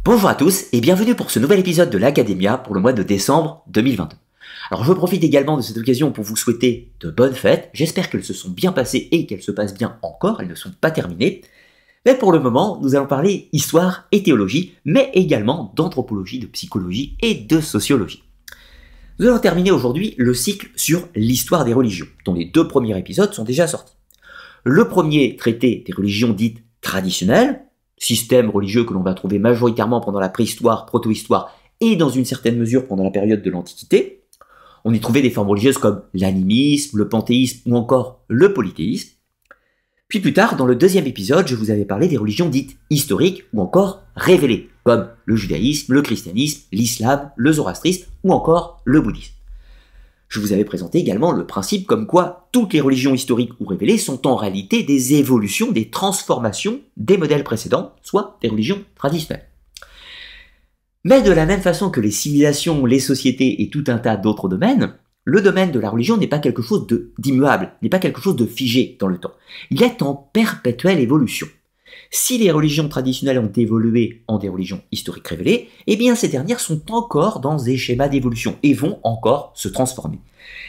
Bonjour à tous et bienvenue pour ce nouvel épisode de l'Academia pour le mois de décembre 2022. Alors je profite également de cette occasion pour vous souhaiter de bonnes fêtes, j'espère qu'elles se sont bien passées et qu'elles se passent bien encore, elles ne sont pas terminées. Mais pour le moment, nous allons parler histoire et théologie, mais également d'anthropologie, de psychologie et de sociologie. Nous allons terminer aujourd'hui le cycle sur l'histoire des religions, dont les 2 premiers épisodes sont déjà sortis. Le premier traitait des religions dites traditionnelles, système religieux que l'on va trouver majoritairement pendant la préhistoire, protohistoire et dans une certaine mesure pendant la période de l'Antiquité. On y trouvait des formes religieuses comme l'animisme, le panthéisme ou encore le polythéisme. Puis plus tard, dans le 2e épisode, je vous avais parlé des religions dites historiques ou encore révélées, comme le judaïsme, le christianisme, l'islam, le zoroastrisme ou encore le bouddhisme. Je vous avais présenté également le principe comme quoi toutes les religions historiques ou révélées sont en réalité des évolutions, des transformations des modèles précédents, soit des religions traditionnelles. Mais de la même façon que les civilisations, les sociétés et tout un tas d'autres domaines, le domaine de la religion n'est pas quelque chose d'immuable, n'est pas quelque chose de figé dans le temps. Il est en perpétuelle évolution. Si les religions traditionnelles ont évolué en des religions historiques révélées, eh bien ces dernières sont encore dans des schémas d'évolution et vont encore se transformer.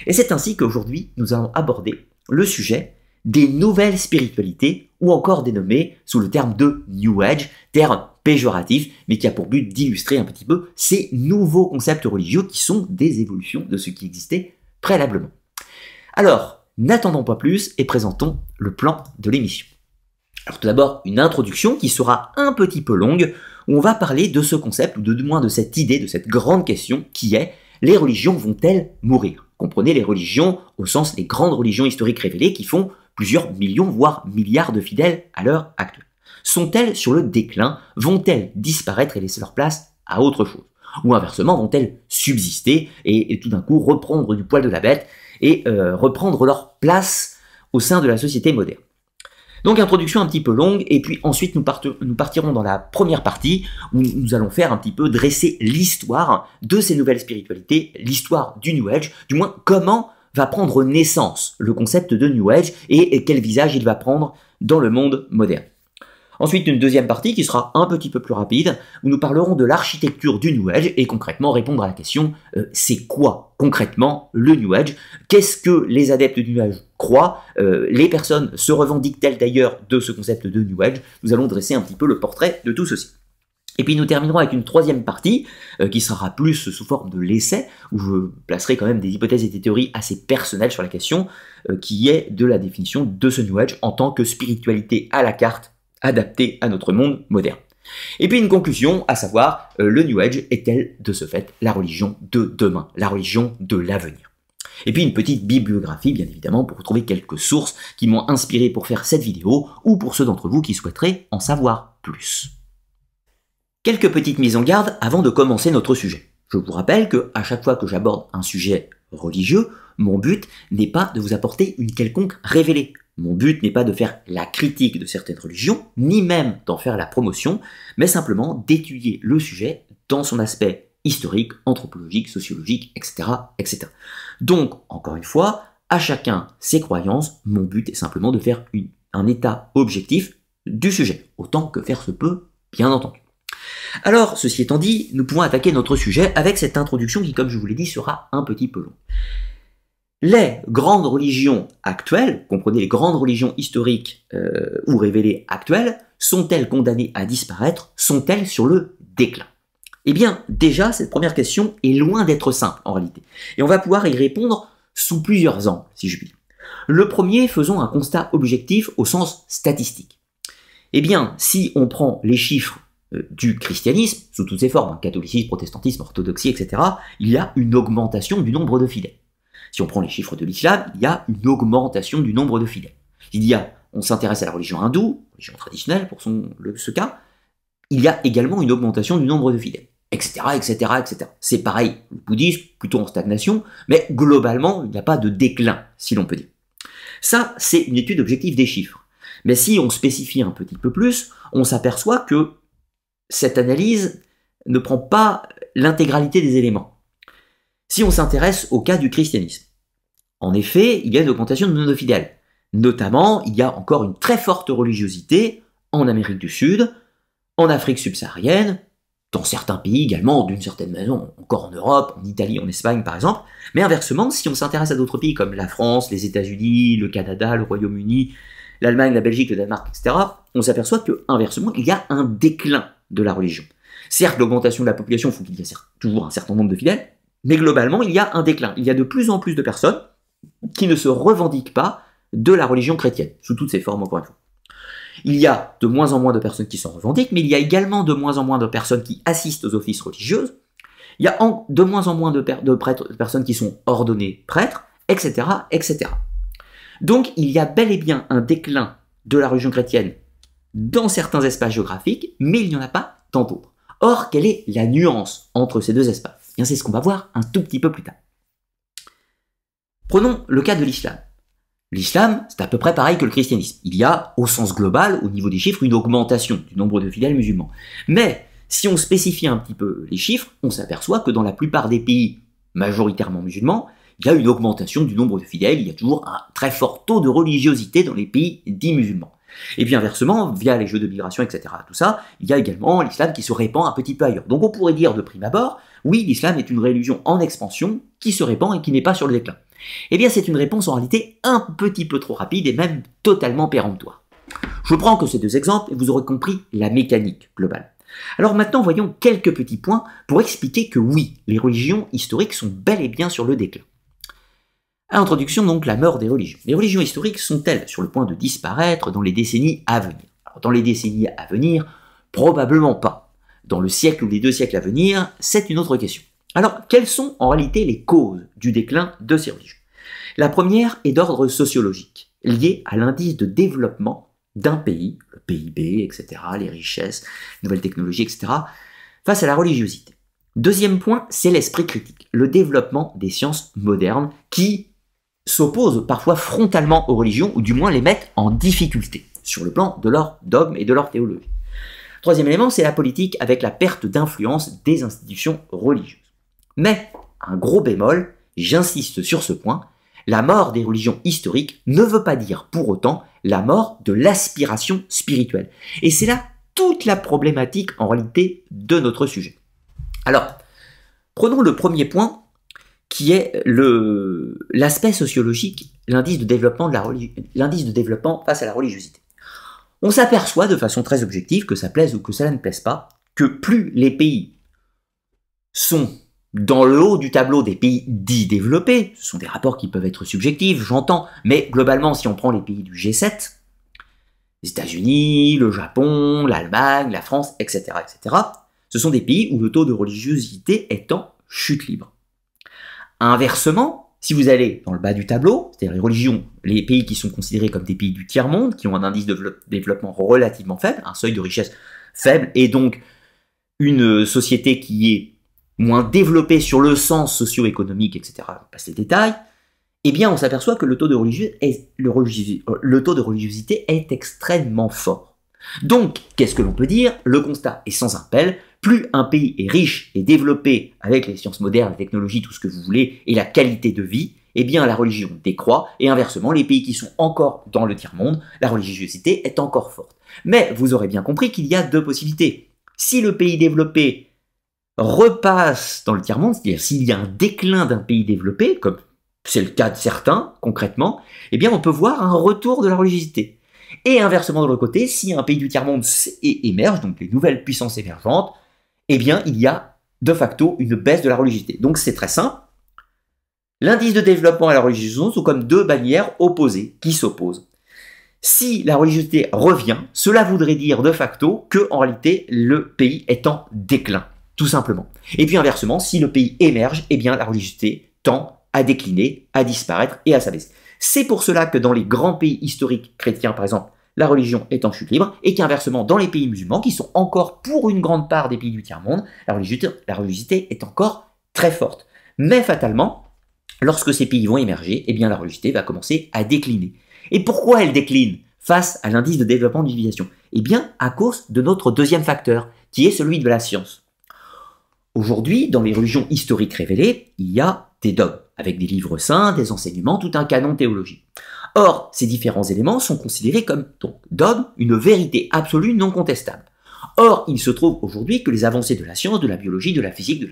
Et c'est ainsi qu'aujourd'hui, nous allons aborder le sujet des nouvelles spiritualités, ou encore dénommées sous le terme de New Age, terme péjoratif, mais qui a pour but d'illustrer un petit peu ces nouveaux concepts religieux qui sont des évolutions de ce qui existait préalablement. Alors, n'attendons pas plus et présentons le plan de l'émission. Alors tout d'abord, une introduction qui sera un petit peu longue, où on va parler de ce concept, ou de moins de cette idée, de cette grande question qui est « les religions vont-elles mourir ?» Comprenez les religions au sens des grandes religions historiques révélées qui font plusieurs millions, voire milliards de fidèles à l'heure actuelle. Sont-elles sur le déclin? Vont-elles disparaître et laisser leur place à autre chose? Ou inversement, vont-elles subsister et tout d'un coup reprendre du poil de la bête et reprendre leur place au sein de la société moderne? Donc introduction un petit peu longue, et puis ensuite nous partirons dans la première partie où nous allons faire un petit peu dresser l'histoire de ces nouvelles spiritualités, l'histoire du New Age, du moins comment va prendre naissance le concept de New Age et quel visage il va prendre dans le monde moderne. Ensuite, une deuxième partie qui sera un petit peu plus rapide, où nous parlerons de l'architecture du New Age et concrètement répondre à la question c'est quoi concrètement le New Age? Qu'est-ce que les adeptes du New Age croient? Les personnes se revendiquent-elles d'ailleurs de ce concept de New Age? Nous allons dresser un petit peu le portrait de tout ceci. Et puis nous terminerons avec une troisième partie qui sera plus sous forme de l'essai, où je placerai quand même des hypothèses et des théories assez personnelles sur la question, qui est de la définition de ce New Age en tant que spiritualité à la carte, adaptée à notre monde moderne. Et puis une conclusion, à savoir, le New Age est-elle de ce fait la religion de demain, la religion de l'avenir? Et puis une petite bibliographie, bien évidemment, pour trouver quelques sources qui m'ont inspiré pour faire cette vidéo, ou pour ceux d'entre vous qui souhaiteraient en savoir plus. Quelques petites mises en garde avant de commencer notre sujet. Je vous rappelle que à chaque fois que j'aborde un sujet religieux, mon but n'est pas de vous apporter une quelconque révélée. Mon but n'est pas de faire la critique de certaines religions, ni même d'en faire la promotion, mais simplement d'étudier le sujet dans son aspect historique, anthropologique, sociologique, etc., etc. Donc, encore une fois, à chacun ses croyances, mon but est simplement de faire un état objectif du sujet, autant que faire se peut, bien entendu. Alors, ceci étant dit, nous pouvons attaquer notre sujet avec cette introduction qui, comme je vous l'ai dit, sera un petit peu longue. Les grandes religions actuelles, comprenez les grandes religions historiques ou révélées actuelles, sont-elles condamnées à disparaître? Sont-elles sur le déclin? Eh bien, déjà, cette première question est loin d'être simple en réalité. Et on va pouvoir y répondre sous plusieurs angles, si je puis dire. Le premier, faisons un constat objectif au sens statistique. Eh bien, si on prend les chiffres du christianisme, sous toutes ses formes, catholicisme, protestantisme, orthodoxie, etc., il y a une augmentation du nombre de fidèles. Si on prend les chiffres de l'islam, il y a une augmentation du nombre de fidèles. On s'intéresse à la religion hindoue, religion traditionnelle pour ce cas, il y a également une augmentation du nombre de fidèles, etc., etc., etc. C'est pareil, le bouddhisme, plutôt en stagnation, mais globalement, il n'y a pas de déclin, si l'on peut dire. Ça, c'est une étude objective des chiffres. Mais si on spécifie un petit peu plus, on s'aperçoit que cette analyse ne prend pas l'intégralité des éléments. Si on s'intéresse au cas du christianisme, en effet, il y a une augmentation du nombre de fidèles. Notamment, il y a encore une très forte religiosité en Amérique du Sud, en Afrique subsaharienne, dans certains pays également, d'une certaine façon, encore en Europe, en Italie, en Espagne par exemple. Mais inversement, si on s'intéresse à d'autres pays comme la France, les États-Unis, le Canada, le Royaume-Uni, l'Allemagne, la Belgique, le Danemark, etc., on s'aperçoit que inversement, il y a un déclin de la religion. Certes, l'augmentation de la population fait qu'il y a toujours un certain nombre de fidèles, mais globalement, il y a un déclin. Il y a de plus en plus de personnes qui ne se revendiquent pas de la religion chrétienne, sous toutes ses formes, encore une fois. Il y a de moins en moins de personnes qui s'en revendiquent, mais il y a également de moins en moins de personnes qui assistent aux offices religieux. Il y a de moins en moins de personnes qui sont ordonnées prêtres, etc., etc. Donc, il y a bel et bien un déclin de la religion chrétienne dans certains espaces géographiques, mais il n'y en a pas tant d'autres. Or, quelle est la nuance entre ces deux espaces? Bien, c'est ce qu'on va voir un tout petit peu plus tard. Prenons le cas de l'islam. L'islam, c'est à peu près pareil que le christianisme. Il y a, au sens global, au niveau des chiffres, une augmentation du nombre de fidèles musulmans. Mais, si on spécifie un petit peu les chiffres, on s'aperçoit que dans la plupart des pays majoritairement musulmans, il y a une augmentation du nombre de fidèles, il y a toujours un très fort taux de religiosité dans les pays dits musulmans. Et puis inversement, via les jeux de migration, etc., tout ça, il y a également l'islam qui se répand un petit peu ailleurs. Donc on pourrait dire de prime abord, oui, l'islam est une religion en expansion qui se répand et qui n'est pas sur le déclin. Eh bien, c'est une réponse en réalité un petit peu trop rapide et même totalement péremptoire. Je prends que ces deux exemples et vous aurez compris la mécanique globale. Alors maintenant, voyons quelques petits points pour expliquer que oui, les religions historiques sont bel et bien sur le déclin. À l'introduction, donc, la mort des religions. Les religions historiques sont-elles sur le point de disparaître dans les décennies à venir? Alors, dans les décennies à venir, probablement pas. Dans le siècle ou les 2 siècles à venir, c'est une autre question. Alors, quelles sont en réalité les causes du déclin de ces religions? La première est d'ordre sociologique, liée à l'indice de développement d'un pays, le PIB, etc., les richesses, nouvelles technologies, etc., face à la religiosité. Deuxième point, c'est l'esprit critique, le développement des sciences modernes qui s'opposent parfois frontalement aux religions, ou du moins les mettent en difficulté, sur le plan de leur dogme et de leur théologie. Troisième élément, c'est la politique avec la perte d'influence des institutions religieuses. Mais, un gros bémol, j'insiste sur ce point, la mort des religions historiques ne veut pas dire pour autant la mort de l'aspiration spirituelle. Et c'est là toute la problématique en réalité de notre sujet. Alors, prenons le premier point qui est l'aspect sociologique, l'indice de développement face à la religiosité. On s'aperçoit de façon très objective, que ça plaise ou que ça ne plaise pas, que plus les pays sont dans le haut du tableau des pays dits développés, ce sont des rapports qui peuvent être subjectifs, j'entends, mais globalement, si on prend les pays du G7, les États-Unis, le Japon, l'Allemagne, la France, etc., etc., ce sont des pays où le taux de religiosité est en chute libre. Inversement, si vous allez dans le bas du tableau, c'est-à-dire les pays qui sont considérés comme des pays du tiers-monde, qui ont un indice de développement relativement faible, un seuil de richesse faible, et donc une société qui est moins développée sur le sens socio-économique, etc., je passe les détails, eh bien on s'aperçoit que le taux de religiosité est extrêmement fort. Donc, qu'est-ce que l'on peut dire? Le constat est sans appel, plus un pays est riche et développé avec les sciences modernes, la technologie, tout ce que vous voulez, et la qualité de vie, eh bien la religion décroît, et inversement, les pays qui sont encore dans le tiers-monde, la religiosité est encore forte. Mais vous aurez bien compris qu'il y a deux possibilités. Si le pays développé repasse dans le tiers-monde, c'est-à-dire s'il y a un déclin d'un pays développé, comme c'est le cas de certains, concrètement, eh bien on peut voir un retour de la religiosité. Et inversement de l'autre côté, si un pays du tiers-monde émerge, donc les nouvelles puissances émergentes, eh bien il y a de facto une baisse de la religiosité. Donc c'est très simple. L'indice de développement et la religiosité sont comme deux bannières opposées, qui s'opposent. Si la religiosité revient, cela voudrait dire de facto que, en réalité, le pays est en déclin, tout simplement. Et puis inversement, si le pays émerge, eh bien la religiosité tend à décliner, à disparaître et à s'abaisser. C'est pour cela que dans les grands pays historiques chrétiens, par exemple, la religion est en chute libre, et qu'inversement, dans les pays musulmans, qui sont encore pour une grande part des pays du tiers-monde, la religiosité est encore très forte. Mais fatalement, lorsque ces pays vont émerger, eh bien la religiosité va commencer à décliner. Et pourquoi elle décline face à l'indice de développement d'une civilisation? Eh bien, à cause de notre deuxième facteur, qui est celui de la science. Aujourd'hui, dans les religions historiques révélées, il y a des dogmes, avec des livres saints, des enseignements, tout un canon théologique. Or, ces différents éléments sont considérés comme donc dogmes, une vérité absolue non contestable. Or, il se trouve aujourd'hui que les avancées de la science, de la biologie, de la physique, de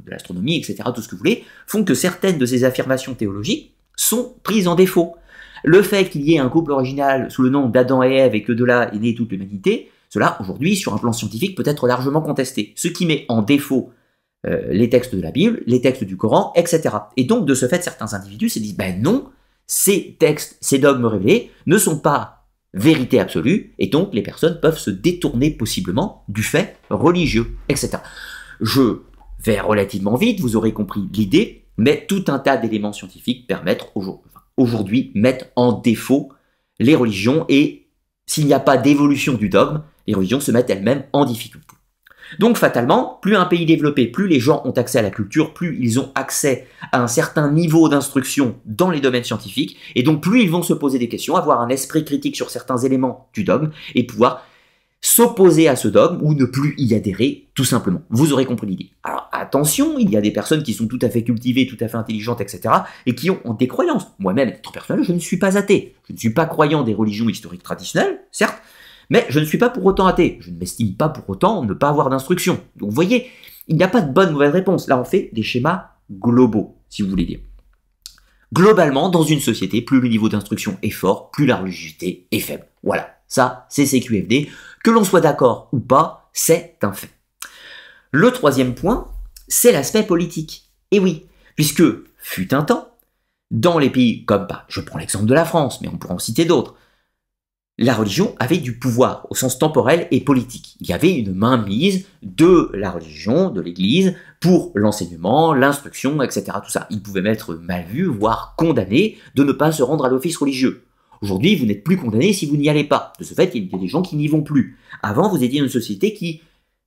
l'astronomie, etc., tout ce que vous voulez, font que certaines de ces affirmations théologiques sont prises en défaut. Le fait qu'il y ait un couple original sous le nom d'Adam et Ève et que de là est née toute l'humanité, cela, aujourd'hui, sur un plan scientifique, peut être largement contesté. Ce qui met en défaut les textes de la Bible, les textes du Coran, etc. Et donc, de ce fait, certains individus se disent, ben non, ces textes, ces dogmes révélés ne sont pas vérité absolue, et donc les personnes peuvent se détourner possiblement du fait religieux, etc. Je vais relativement vite, vous aurez compris l'idée, mais tout un tas d'éléments scientifiques permettent aujourd'hui mettre en défaut les religions, et s'il n'y a pas d'évolution du dogme, les religions se mettent elles-mêmes en difficulté. Donc fatalement, plus un pays développé, plus les gens ont accès à la culture, plus ils ont accès à un certain niveau d'instruction dans les domaines scientifiques, et donc plus ils vont se poser des questions, avoir un esprit critique sur certains éléments du dogme, et pouvoir s'opposer à ce dogme ou ne plus y adhérer, tout simplement. Vous aurez compris l'idée. Alors attention, il y a des personnes qui sont tout à fait cultivées, tout à fait intelligentes, etc., et qui ont des croyances. Moi-même, à titre personnel, je ne suis pas athée. Je ne suis pas croyant des religions historiques traditionnelles, certes, mais je ne suis pas pour autant athée. Je ne m'estime pas pour autant ne pas avoir d'instruction. Donc vous voyez, il n'y a pas de bonne ou mauvaise réponse. Là, on fait des schémas globaux, si vous voulez dire. Globalement, dans une société, plus le niveau d'instruction est fort, plus la religiosité est faible. Voilà, ça, c'est CQFD. Que l'on soit d'accord ou pas, c'est un fait. Le troisième point, c'est l'aspect politique. Et oui, puisque, fut un temps, dans les pays comme, je prends l'exemple de la France, mais on pourrait en citer d'autres, la religion avait du pouvoir au sens temporel et politique. Il y avait une mainmise de la religion, de l'Église, pour l'enseignement, l'instruction, etc. Tout ça. Il pouvait être mal vu, voire condamné, de ne pas se rendre à l'office religieux. Aujourd'hui, vous n'êtes plus condamné si vous n'y allez pas. De ce fait, il y a des gens qui n'y vont plus. Avant, vous étiez une société qui,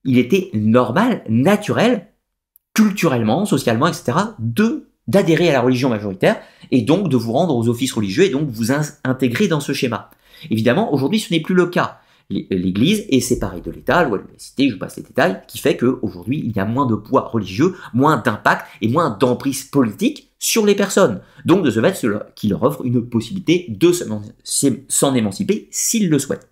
il était normal, naturel, culturellement, socialement, etc., d'adhérer à la religion majoritaire, et donc de vous rendre aux offices religieux, et donc vous intégrer dans ce schéma. Évidemment, aujourd'hui, ce n'est plus le cas. L'Église est séparée de l'État, loi de la laïcité, je vous passe les détails, qui fait qu'aujourd'hui, il y a moins de poids religieux, moins d'impact et moins d'emprise politique sur les personnes. Donc, de ce fait, qui leur offre une possibilité de s'en émanciper s'ils le souhaitent.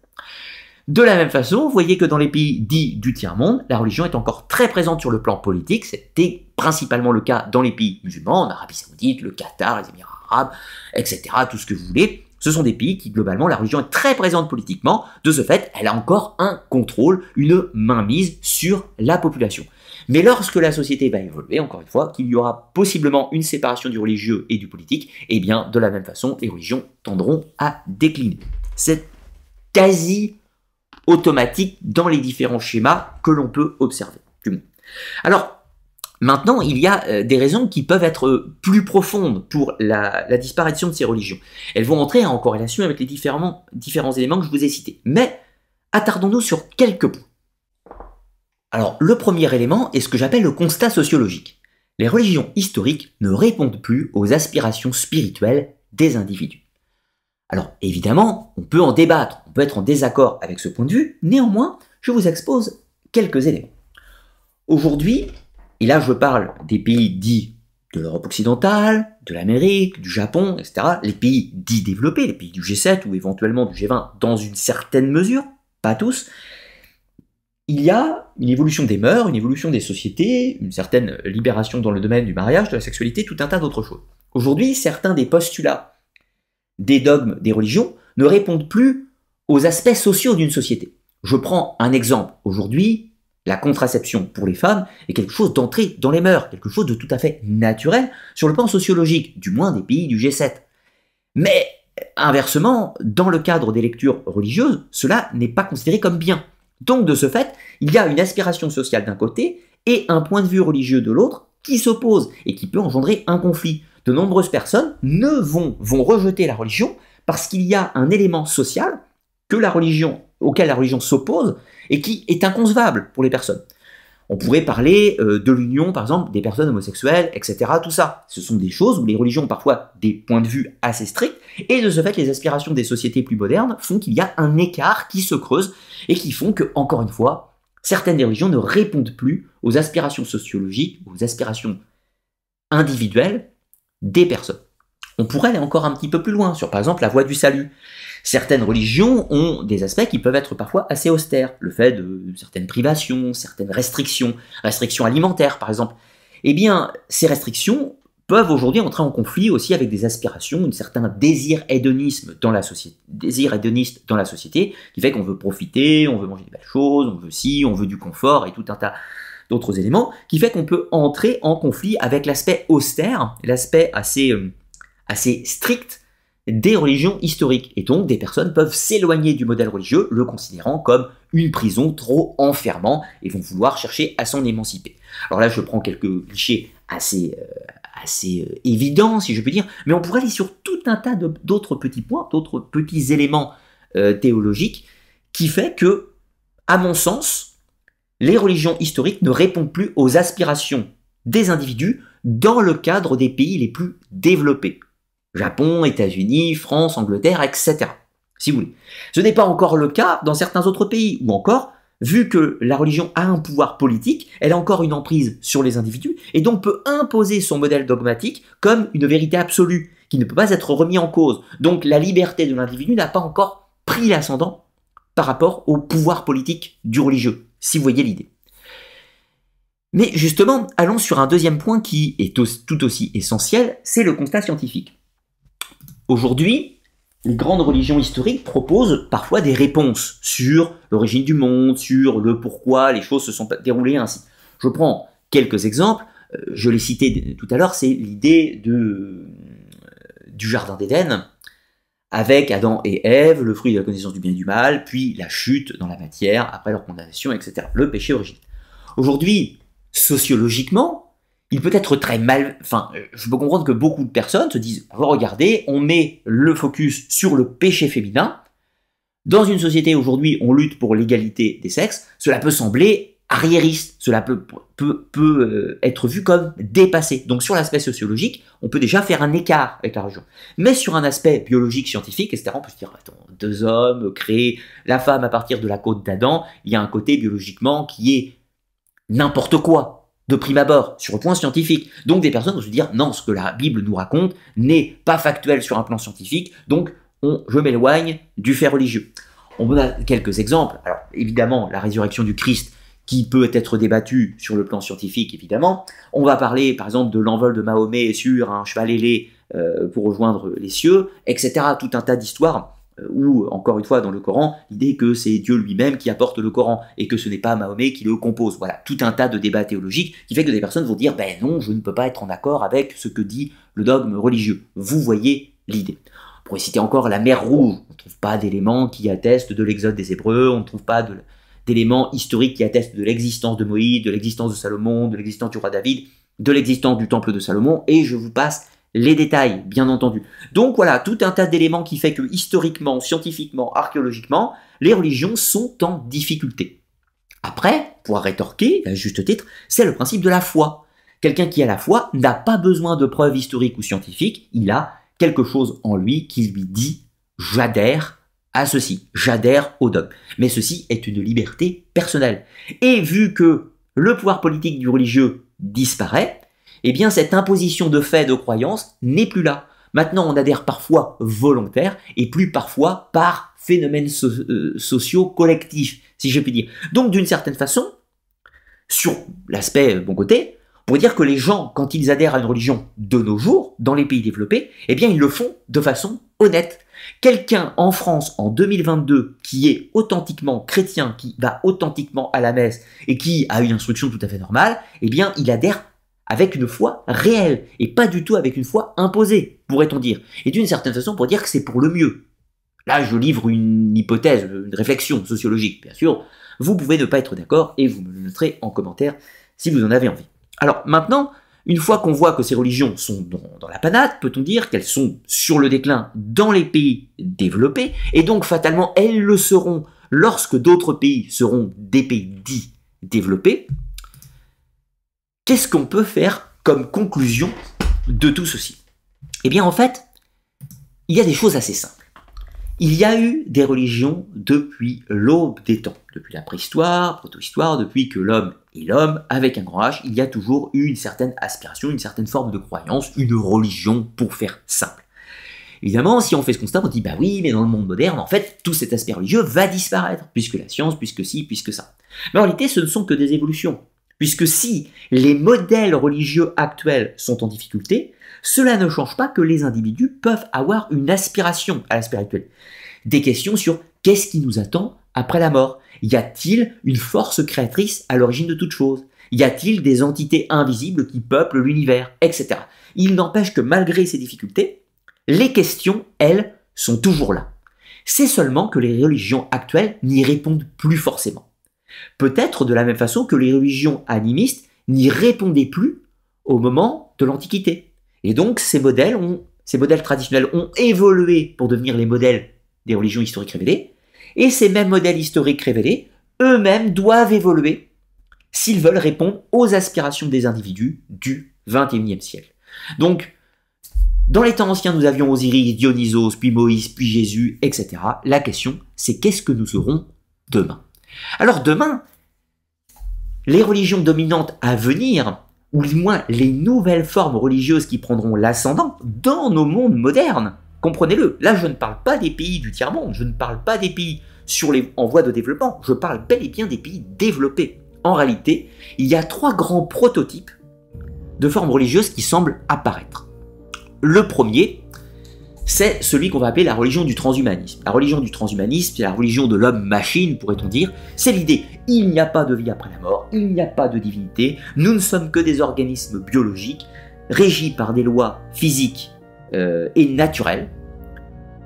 De la même façon, vous voyez que dans les pays dits du tiers-monde, la religion est encore très présente sur le plan politique. C'était principalement le cas dans les pays musulmans, en Arabie Saoudite, le Qatar, les Émirats arabes, etc., tout ce que vous voulez. Ce sont des pays qui, globalement, la religion est très présente politiquement. De ce fait, elle a encore un contrôle, une mainmise sur la population. Mais lorsque la société va évoluer, encore une fois, qu'il y aura possiblement une séparation du religieux et du politique, eh bien, de la même façon, les religions tendront à décliner. C'est quasi automatique dans les différents schémas que l'on peut observer. Alors, maintenant, il y a des raisons qui peuvent être plus profondes pour la disparition de ces religions. Elles vont entrer en corrélation avec les différents éléments que je vous ai cités. Mais attardons-nous sur quelques points. Alors, le premier élément est ce que j'appelle le constat sociologique. Les religions historiques ne répondent plus aux aspirations spirituelles des individus. Alors, évidemment, on peut en débattre, on peut être en désaccord avec ce point de vue, néanmoins, je vous expose quelques éléments. Aujourd'hui, et là je parle des pays dits de l'Europe occidentale, de l'Amérique, du Japon, etc., les pays dits développés, les pays du G7 ou éventuellement du G20 dans une certaine mesure, pas tous, il y a une évolution des mœurs, une évolution des sociétés, une certaine libération dans le domaine du mariage, de la sexualité, tout un tas d'autres choses. Aujourd'hui, certains des postulats des dogmes des religions ne répondent plus aux aspects sociaux d'une société. Je prends un exemple. Aujourd'hui, la contraception pour les femmes est quelque chose d'entré dans les mœurs, quelque chose de tout à fait naturel sur le plan sociologique, du moins des pays du G7. Mais inversement, dans le cadre des lectures religieuses, cela n'est pas considéré comme bien. Donc de ce fait, il y a une aspiration sociale d'un côté et un point de vue religieux de l'autre qui s'opposent et qui peut engendrer un conflit. De nombreuses personnes vont rejeter la religion parce qu'il y a un élément social auquel la religion s'oppose et qui est inconcevable pour les personnes. On pourrait parler de l'union, par exemple, des personnes homosexuelles, etc. Tout ça, ce sont des choses où les religions ont parfois des points de vue assez stricts, et de ce fait, les aspirations des sociétés plus modernes font qu'il y a un écart qui se creuse, et qui font que, encore une fois, certaines des religions ne répondent plus aux aspirations sociologiques, aux aspirations individuelles des personnes. On pourrait aller encore un petit peu plus loin sur, par exemple, la voie du salut. Certaines religions ont des aspects qui peuvent être parfois assez austères. Le fait de certaines privations, certaines restrictions, restrictions alimentaires par exemple. Eh bien, ces restrictions peuvent aujourd'hui entrer en conflit aussi avec des aspirations, un certain désir hédonisme dans la société, désir hédoniste dans la société, qui fait qu'on veut profiter, on veut manger des belles choses, on veut ci, on veut du confort et tout un tas d'autres éléments, qui fait qu'on peut entrer en conflit avec l'aspect austère, l'aspect assez strict des religions historiques. Et donc, des personnes peuvent s'éloigner du modèle religieux, le considérant comme une prison trop enfermant, et vont vouloir chercher à s'en émanciper. Alors là, je prends quelques clichés assez évidents, si je peux dire, mais on pourrait aller sur tout un tas d'autres petits points, d'autres petits éléments théologiques, qui fait que, à mon sens, les religions historiques ne répondent plus aux aspirations des individus dans le cadre des pays les plus développés. Japon, États-Unis, France, Angleterre, etc. Si vous voulez. Ce n'est pas encore le cas dans certains autres pays, ou encore, vu que la religion a un pouvoir politique, elle a encore une emprise sur les individus, et donc peut imposer son modèle dogmatique comme une vérité absolue, qui ne peut pas être remis en cause. Donc la liberté de l'individu n'a pas encore pris l'ascendant par rapport au pouvoir politique du religieux, si vous voyez l'idée. Mais justement, allons sur un deuxième point qui est tout aussi essentiel, c'est le constat scientifique. Aujourd'hui, les grandes religions historiques proposent parfois des réponses sur l'origine du monde, sur le pourquoi les choses se sont déroulées ainsi. Je prends quelques exemples, je l'ai cité tout à l'heure, c'est l'idée du jardin d'Éden, avec Adam et Ève, le fruit de la connaissance du bien et du mal, puis la chute dans la matière, après leur condamnation, etc. Le péché originel. Aujourd'hui, sociologiquement, il peut être très mal... Enfin, je peux comprendre que beaucoup de personnes se disent « Regardez, on met le focus sur le péché féminin. Dans une société aujourd'hui, on lutte pour l'égalité des sexes. Cela peut sembler arriériste. Cela peut être vu comme dépassé. Donc sur l'aspect sociologique, on peut déjà faire un écart avec la religion. Mais sur un aspect biologique, scientifique, etc., on peut se dire « Attends, deux hommes créent la femme à partir de la côte d'Adam. Il y a un côté biologiquement qui est n'importe quoi. » De prime abord, sur le point scientifique. Donc des personnes vont se dire, non, ce que la Bible nous raconte n'est pas factuel sur un plan scientifique, donc je m'éloigne du fait religieux. On a quelques exemples. Alors évidemment, la résurrection du Christ, qui peut être débattue sur le plan scientifique, évidemment. On va parler, par exemple, de l'envol de Mahomet sur un cheval ailé pour rejoindre les cieux, etc. Tout un tas d'histoires. Ou, encore une fois, dans le Coran, l'idée que c'est Dieu lui-même qui apporte le Coran, et que ce n'est pas Mahomet qui le compose. Voilà, tout un tas de débats théologiques qui fait que des personnes vont dire « Ben non, je ne peux pas être en accord avec ce que dit le dogme religieux. » Vous voyez l'idée. On pourrait citer encore la mer Rouge. On ne trouve pas d'éléments qui attestent de l'exode des Hébreux, on ne trouve pas d'éléments historiques qui attestent de l'existence de Moïse, de l'existence de Salomon, de l'existence du roi David, de l'existence du temple de Salomon, et je vous passe les détails, bien entendu. Donc voilà, tout un tas d'éléments qui fait que historiquement, scientifiquement, archéologiquement, les religions sont en difficulté. Après, pour rétorquer, à juste titre, c'est le principe de la foi. Quelqu'un qui a la foi n'a pas besoin de preuves historiques ou scientifiques, il a quelque chose en lui qui lui dit « j'adhère à ceci, j'adhère au dogme ». Mais ceci est une liberté personnelle. Et vu que le pouvoir politique du religieux disparaît, eh bien cette imposition de fait, de croyance n'est plus là. Maintenant, on adhère parfois volontaire et plus parfois par phénomènes sociaux collectifs, si je puis dire. Donc, d'une certaine façon, sur l'aspect bon côté, on pourrait dire que les gens, quand ils adhèrent à une religion de nos jours, dans les pays développés, eh bien ils le font de façon honnête. Quelqu'un en France en 2022 qui est authentiquement chrétien, qui va authentiquement à la messe et qui a une instruction tout à fait normale, eh bien il adhère avec une foi réelle, et pas du tout avec une foi imposée, pourrait-on dire. Et d'une certaine façon, on pourrait dire que c'est pour le mieux. Là, je livre une hypothèse, une réflexion sociologique, bien sûr. Vous pouvez ne pas être d'accord, et vous me le noterez en commentaire si vous en avez envie. Alors maintenant, une fois qu'on voit que ces religions sont dans la panade, peut-on dire qu'elles sont sur le déclin dans les pays développés, et donc fatalement, elles le seront lorsque d'autres pays seront des pays dits développés. Qu'est-ce qu'on peut faire comme conclusion de tout ceci? Eh bien, en fait, il y a des choses assez simples. Il y a eu des religions depuis l'aube des temps, depuis la préhistoire, proto-histoire, depuis que l'homme est l'homme, avec un grand H, il y a toujours eu une certaine aspiration, une certaine forme de croyance, une religion, pour faire simple. Évidemment, si on fait ce constat, on dit bah oui, mais dans le monde moderne, en fait, tout cet aspect religieux va disparaître, puisque la science, puisque ci, puisque ça. Mais en réalité, ce ne sont que des évolutions, puisque si les modèles religieux actuels sont en difficulté, cela ne change pas que les individus peuvent avoir une aspiration à la spiritualité. Des questions sur qu'est-ce qui nous attend après la mort? Y a-t-il une force créatrice à l'origine de toute chose? Y a-t-il des entités invisibles qui peuplent l'univers, etc. Il n'empêche que malgré ces difficultés, les questions, elles, sont toujours là. C'est seulement que les religions actuelles n'y répondent plus forcément. Peut-être de la même façon que les religions animistes n'y répondaient plus au moment de l'Antiquité. Et donc ces modèles traditionnels ont évolué pour devenir les modèles des religions historiques révélées, et ces mêmes modèles historiques révélés, eux-mêmes doivent évoluer s'ils veulent répondre aux aspirations des individus du XXIe siècle. Donc, dans les temps anciens, nous avions Osiris, Dionysos, puis Moïse, puis Jésus, etc. La question, c'est qu'est-ce que nous aurons demain? Alors demain, les religions dominantes à venir, ou du moins les nouvelles formes religieuses qui prendront l'ascendant dans nos mondes modernes, comprenez-le, là je ne parle pas des pays du tiers-monde, je ne parle pas des pays en voie de développement, je parle bel et bien des pays développés. En réalité, il y a 3 grands prototypes de formes religieuses qui semblent apparaître. Le premier, c'est celui qu'on va appeler la religion du transhumanisme. La religion du transhumanisme, c'est la religion de l'homme-machine, pourrait-on dire. C'est l'idée, il n'y a pas de vie après la mort, il n'y a pas de divinité, nous ne sommes que des organismes biologiques, régis par des lois physiques et naturelles.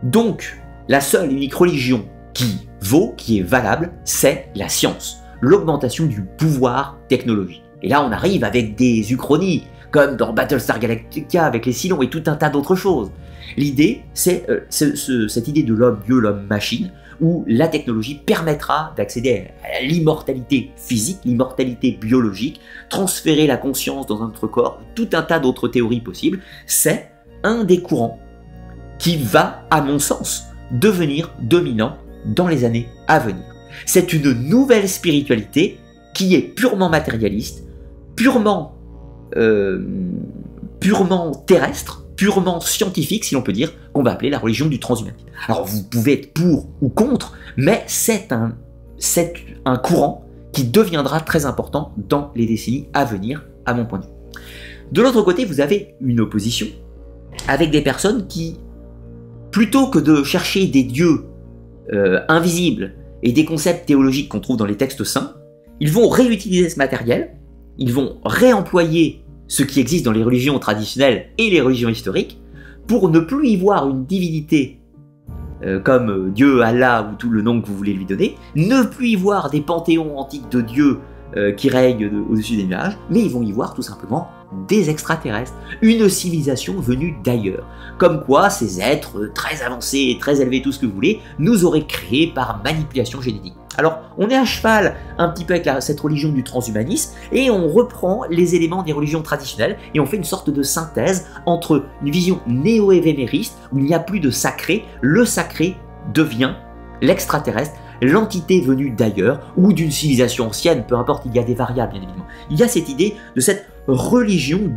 Donc, la seule et unique religion qui vaut, qui est valable, c'est la science, l'augmentation du pouvoir technologique. Et là, on arrive avec des uchronies, comme dans Battlestar Galactica avec les Cylons et tout un tas d'autres choses. L'idée, c'est cette idée de l'homme-dieu, l'homme-machine, où la technologie permettra d'accéder à l'immortalité physique, l'immortalité biologique, transférer la conscience dans notre corps, tout un tas d'autres théories possibles. C'est un des courants qui va, à mon sens, devenir dominant dans les années à venir. C'est une nouvelle spiritualité qui est purement matérialiste, purement terrestre, purement scientifique, si l'on peut dire, qu'on va appeler la religion du transhumanisme. Alors vous pouvez être pour ou contre, mais c'est un courant qui deviendra très important dans les décennies à venir, à mon point de vue. De l'autre côté, vous avez une opposition avec des personnes qui, plutôt que de chercher des dieux invisibles et des concepts théologiques qu'on trouve dans les textes saints, ils vont réutiliser ce matériel, ils vont réemployer ce qui existe dans les religions traditionnelles et les religions historiques pour ne plus y voir une divinité comme Dieu, Allah ou tout le nom que vous voulez lui donner, ne plus y voir des panthéons antiques de dieux qui règnent au-dessus des nuages, mais ils vont y voir tout simplement des extraterrestres, une civilisation venue d'ailleurs. Comme quoi ces êtres très avancés, très élevés, tout ce que vous voulez, nous auraient créés par manipulation génétique. Alors, on est à cheval un petit peu avec cette religion du transhumanisme et on reprend les éléments des religions traditionnelles et on fait une sorte de synthèse entre une vision néo-événériste où il n'y a plus de sacré, le sacré devient l'extraterrestre, l'entité venue d'ailleurs ou d'une civilisation ancienne, peu importe, il y a des variables bien évidemment. Il y a cette idée de cette religion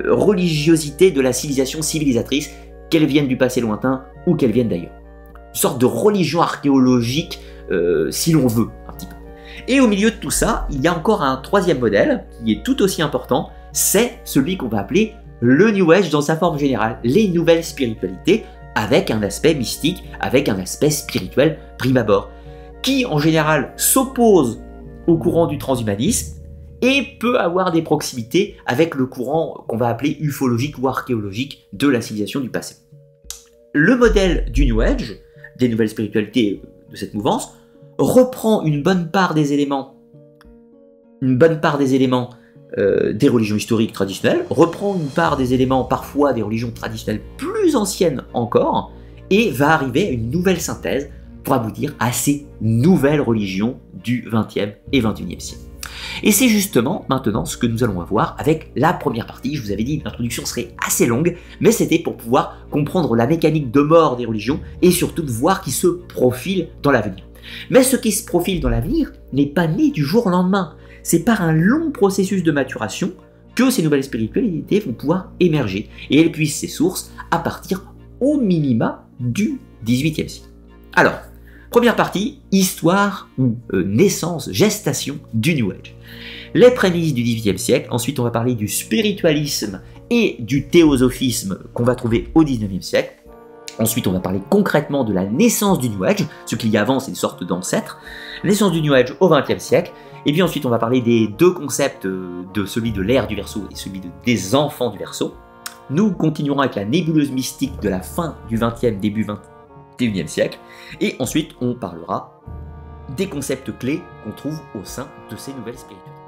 religiosité de la civilisation civilisatrice, qu'elle vienne du passé lointain ou qu'elle vienne d'ailleurs. Une sorte de religion archéologique, si l'on veut, un petit peu. Et au milieu de tout ça, il y a encore un troisième modèle, qui est tout aussi important, c'est celui qu'on va appeler le New Age dans sa forme générale, les nouvelles spiritualités, avec un aspect mystique, avec un aspect spirituel prime abord, qui en général s'oppose au courant du transhumanisme, et peut avoir des proximités avec le courant qu'on va appeler ufologique ou archéologique de la civilisation du passé. Le modèle du New Age, des nouvelles spiritualités de cette mouvance, reprend une bonne part des éléments des religions historiques traditionnelles, reprend une part des éléments parfois des religions traditionnelles plus anciennes encore, et va arriver à une nouvelle synthèse pour aboutir à ces nouvelles religions du XXe et XXIe siècle. Et c'est justement maintenant ce que nous allons voir avec la première partie. Je vous avais dit l'introduction serait assez longue, mais c'était pour pouvoir comprendre la mécanique de mort des religions et surtout de voir qui se profile dans l'avenir. Mais ce qui se profile dans l'avenir n'est pas né du jour au lendemain. C'est par un long processus de maturation que ces nouvelles spiritualités vont pouvoir émerger, et elles puissent ces sources à partir au minima du XVIIIe siècle. Alors, première partie, histoire ou naissance, gestation du New Age. Les prémices du XVIIIe siècle, ensuite on va parler du spiritualisme et du théosophisme qu'on va trouver au XIXe siècle. Ensuite on va parler concrètement de la naissance du New Age, ce qu'il y a avant c'est une sorte d'ancêtre. Naissance du New Age au XXe siècle, et puis ensuite on va parler des deux concepts, de celui de l'ère du Verseau et celui des enfants du Verseau. Nous continuerons avec la nébuleuse mystique de la fin du XXe, début XXIe siècle, et ensuite on parlera des concepts clés qu'on trouve au sein de ces nouvelles spiritualités.